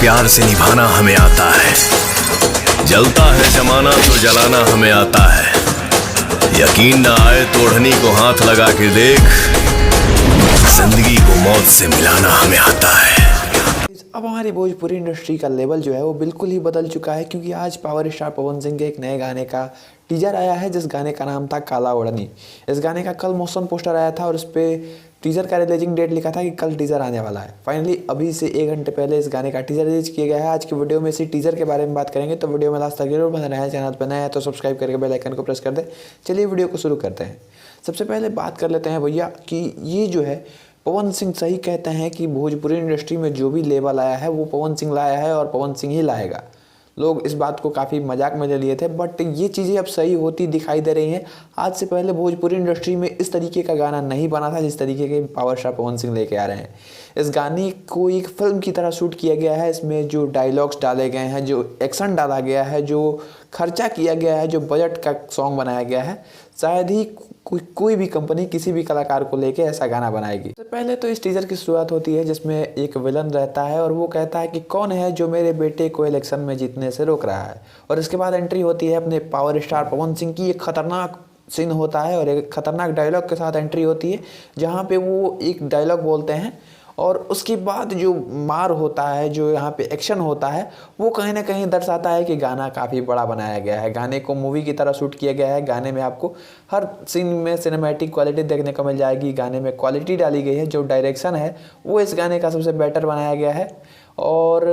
प्यार से निभाना हमें आता है, जलता है जमाना तो जलाना हमें आता है। यकीन ना आए तो ओढ़नी को हाथ लगा के देख, जिंदगी को मौत से मिलाना हमें आता है। अब हमारी भोजपुरी इंडस्ट्री का लेवल जो है वो बिल्कुल ही बदल चुका है, क्योंकि आज पावर स्टार पवन सिंह के एक नए गाने का टीजर आया है, जिस गाने का नाम था काला ओढ़नी। इस गाने का कल मोशन पोस्टर आया था और उस पर टीजर का रिलीजिंग डेट लिखा था कि कल टीजर आने वाला है। फाइनली अभी से 1 घंटे पहले इस गाने का टीजर रिलीज किया गया है। आज की वीडियो में इसी टीजर के बारे में बात करेंगे, तो वीडियो में लास्ट तक जरूर बने रहें। चैनल पर नया है तो सब्सक्राइब करके बेल आइकन को प्रेस कर दें। चलिए वीडियो को शुरू करते हैं। सबसे पहले बात कर लेते हैं भैया कि ये जो है पवन सिंह सही कहते हैं कि भोजपुरी इंडस्ट्री में जो भी लेवल आया है वो पवन सिंह लाया है और पवन सिंह ही लाएगा। लोग इस बात को काफ़ी मजाक में ले लिए थे, बट ये चीज़ें अब सही होती दिखाई दे रही हैं। आज से पहले भोजपुरी इंडस्ट्री में इस तरीके का गाना नहीं बना था जिस तरीके के पावर स्टार पवन सिंह लेके आ रहे हैं। इस गाने को एक फिल्म की तरह शूट किया गया है। इसमें जो डायलॉग्स डाले गए हैं, जो एक्शन डाला गया है, जो खर्चा किया गया है, जो बजट का सॉन्ग बनाया गया है, शायद ही कोई भी कंपनी किसी भी कलाकार को लेके ऐसा गाना बनाएगी। तो पहले तो इस टीजर की शुरुआत होती है जिसमें एक विलन रहता है और वो कहता है कि कौन है जो मेरे बेटे को इलेक्शन में जीतने से रोक रहा है। और इसके बाद एंट्री होती है अपने पावर स्टार पवन सिंह की। एक खतरनाक सीन होता है और एक खतरनाक डायलॉग के साथ एंट्री होती है, जहाँ पे वो एक डायलॉग बोलते हैं और उसके बाद जो मार होता है, जो यहाँ पे एक्शन होता है, वो कहीं ना कहीं दर्शाता है कि गाना काफ़ी बड़ा बनाया गया है। गाने को मूवी की तरह शूट किया गया है। गाने में आपको हर सीन में सिनेमैटिक क्वालिटी देखने को मिल जाएगी। गाने में क्वालिटी डाली गई है। जो डायरेक्शन है वो इस गाने का सबसे बेटर बनाया गया है। और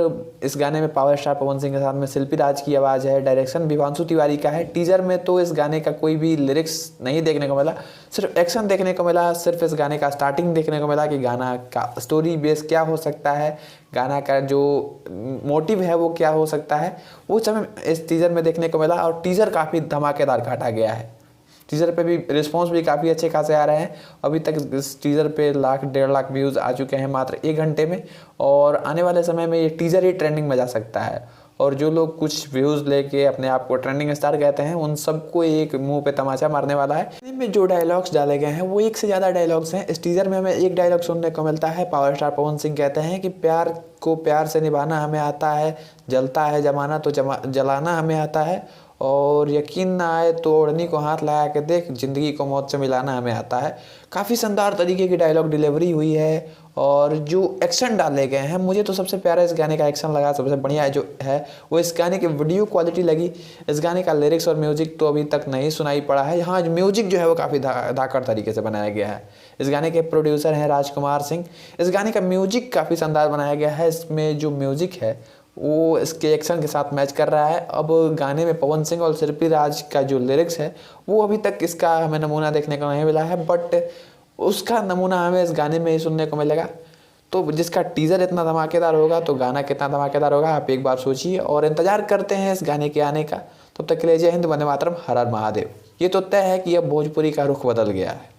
इस गाने में पावर स्टार पवन सिंह के साथ में शिल्पी राज की आवाज़ है। डायरेक्शन विभांशु तिवारी का है। टीजर में तो इस गाने का कोई भी लिरिक्स नहीं देखने को मिला, सिर्फ एक्शन देखने को मिला। सिर्फ इस गाने का स्टार्टिंग देखने को मिला कि गाना का स्टोरी बेस क्या हो सकता है, गाना का जो मोटिव है वो क्या हो सकता है, वो सब इस टीजर में देखने को मिला। और टीजर काफ़ी धमाकेदार काटा गया है। टीज़र पे भी रिस्पांस भी काफ़ी अच्छे खासे आ रहे हैं। अभी तक इस टीज़र पे 1,00,000-1,50,000 व्यूज़ आ चुके हैं मात्र 1 घंटे में। और आने वाले समय में ये टीज़र ही ट्रेंडिंग में जा सकता है। और जो लोग कुछ व्यूज़ लेके अपने आप को ट्रेंडिंग स्टार कहते हैं, उन सबको एक मुंह पे तमाचा मारने वाला है। इनमें जो डायलॉग्स डाले गए हैं वो एक से ज़्यादा डायलॉग्स हैं। इस टीज़र में हमें एक डायलॉग सुनने को मिलता है। पावर स्टार पवन सिंह कहते हैं कि प्यार को प्यार से निभाना हमें आता है, जलता है जमाना तो जलाना हमें आता है, और यकीन ना आए तो ओढ़नी को हाथ लगा के देख, जिंदगी को मौत से मिलाना हमें आता है। काफ़ी शानदार तरीके की डायलॉग डिलीवरी हुई है। और जो एक्शन डाले गए हैं, मुझे तो सबसे प्यारा इस गाने का एक्शन लगा। सबसे बढ़िया जो है वो इस गाने की वीडियो क्वालिटी लगी। इस गाने का लिरिक्स और म्यूजिक तो अभी तक नहीं सुनाई पड़ा है। हाँ, म्यूजिक जो है वो काफ़ी धाकड़ तरीके से बनाया गया है। इस गाने के प्रोड्यूसर हैं राजकुमार सिंह। इस गाने का म्यूजिक काफ़ी शानदार बनाया गया है। इसमें जो म्यूजिक है वो इसके एक्शन के साथ मैच कर रहा है। अब गाने में पवन सिंह और शिल्पी राज का जो लिरिक्स है वो अभी तक इसका हमें नमूना देखने को नहीं मिला है, बट उसका नमूना हमें इस गाने में ही सुनने को मिलेगा। तो जिसका टीज़र इतना धमाकेदार होगा तो गाना कितना धमाकेदार होगा, आप एक बार सोचिए और इंतज़ार करते हैं इस गाने के आने का। तब तक के लिए जय हिंद, वंदे मातरम, हर हर महादेव। ये तो तय है कि अब भोजपुरी का रुख बदल गया है।